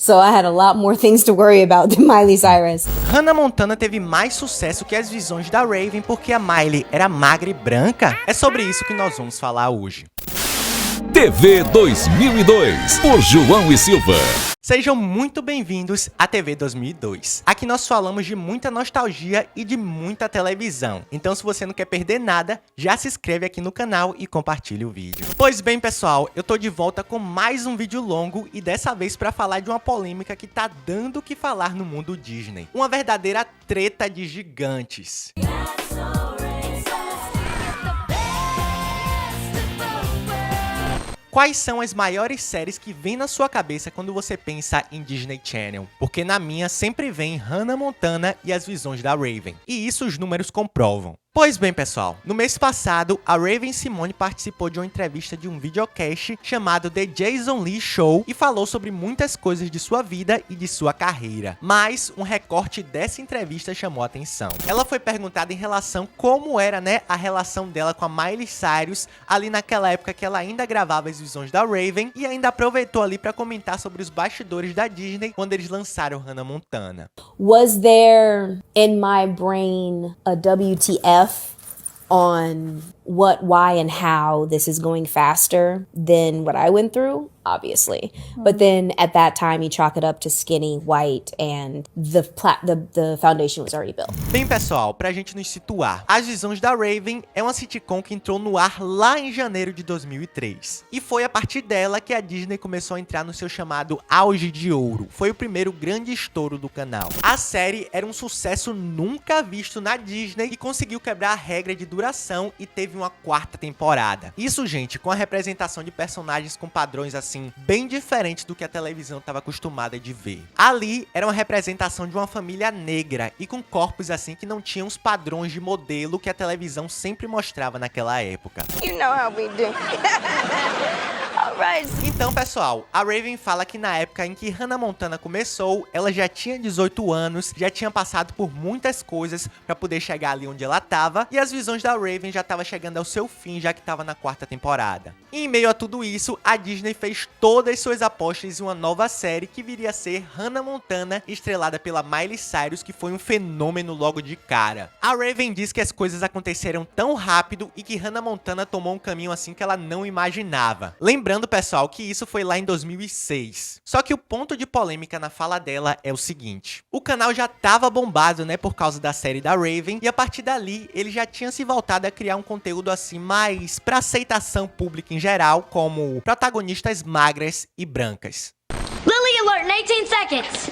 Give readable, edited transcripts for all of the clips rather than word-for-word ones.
So I had a lot more things to worry about than Miley Cyrus. Hannah Montana teve mais sucesso que as visões da Raven porque a Miley era magra e branca? É sobre isso que nós vamos falar hoje. TV 2002, por João e Silva. Sejam muito bem-vindos à TV 2002. Aqui nós falamos de muita nostalgia e de muita televisão. Então se você não quer perder nada, já se inscreve aqui no canal e compartilhe o vídeo. Pois bem, pessoal, eu tô de volta com mais um vídeo longo e dessa vez para falar de uma polêmica que tá dando o que falar no mundo Disney. Uma verdadeira treta de gigantes. Quais são as maiores séries que vêm na sua cabeça quando você pensa em Disney Channel? Porque na minha sempre vem Hannah Montana e as visões da Raven. E isso os números comprovam. Pois bem, pessoal, no mês passado, a Raven Simone participou de uma entrevista de um videocast chamado The Jason Lee Show e falou sobre muitas coisas de sua vida e de sua carreira. Mas um recorte dessa entrevista chamou a atenção. Ela foi perguntada em relação como era, a relação dela com a Miley Cyrus ali naquela época que ela ainda gravava as visões da Raven e ainda aproveitou ali para comentar sobre os bastidores da Disney quando eles lançaram Hannah Montana. Was there in my brain a WTF on what, why, and how this is going faster than what I went through? Obviously. But then at that time, you chalk it up to skinny, white, and the foundation was already built. Bem, pessoal, pra gente nos situar, As Visões da Raven é uma sitcom que entrou no ar lá em janeiro de 2003. E foi a partir dela que a Disney começou a entrar no seu chamado auge de ouro. Foi o primeiro grande estouro do canal. A série era um sucesso nunca visto na Disney e conseguiu quebrar a regra de duração e teve uma 4ª temporada. Isso, gente, com a representação de personagens com padrões assim bem diferentes do que a televisão estava acostumada de ver. Ali era uma representação de uma família negra e com corpos assim que não tinham os padrões de modelo que a televisão sempre mostrava naquela época. You know how we do. Alright. Então, pessoal, a Raven fala que na época em que Hannah Montana começou, ela já tinha 18 anos, já tinha passado por muitas coisas para poder chegar ali onde ela tava, e as visões da Raven já tava chegando ao seu fim, já que tava na 4ª temporada. E em meio a tudo isso, a Disney fez todas suas apostas em uma nova série que viria a ser Hannah Montana, estrelada pela Miley Cyrus, que foi um fenômeno logo de cara. A Raven diz que as coisas aconteceram tão rápido e que Hannah Montana tomou um caminho assim que ela não imaginava. Lembrando, pessoal, que isso foi lá em 2006. Só que o ponto de polêmica na fala dela é o seguinte: o canal já tava bombado, por causa da série da Raven, e a partir dali ele já tinha se voltado a criar um conteúdo assim mais pra aceitação pública em geral, como protagonistas magras e brancas. Lily alert in 18 seconds.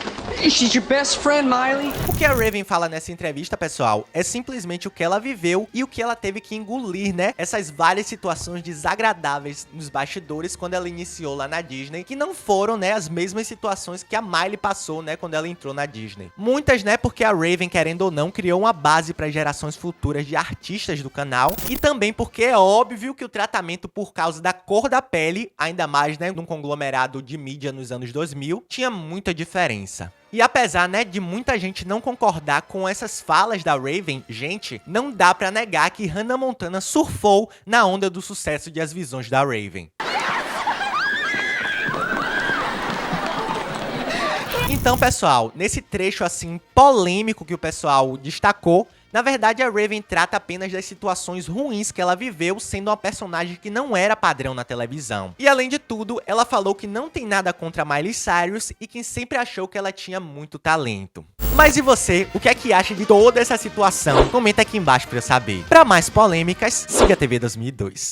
She's your best friend, Miley. O que a Raven fala nessa entrevista, pessoal, é simplesmente o que ela viveu e o que ela teve que engolir, essas várias situações desagradáveis nos bastidores quando ela iniciou lá na Disney, que não foram, as mesmas situações que a Miley passou, quando ela entrou na Disney. Muitas, porque a Raven, querendo ou não, criou uma base para gerações futuras de artistas do canal, e também porque é óbvio que o tratamento por causa da cor da pele, ainda mais, num conglomerado de mídia nos anos 2000, tinha muita diferença. E apesar, de muita gente não concordar com essas falas da Raven, gente, não dá pra negar que Hannah Montana surfou na onda do sucesso de As Visões da Raven. Então, pessoal, nesse trecho assim polêmico que o pessoal destacou, na verdade, a Raven trata apenas das situações ruins que ela viveu sendo uma personagem que não era padrão na televisão. E além de tudo, ela falou que não tem nada contra Miley Cyrus e que sempre achou que ela tinha muito talento. Mas e você, o que é que acha de toda essa situação? Comenta aqui embaixo pra eu saber. Pra mais polêmicas, siga a TV 2002.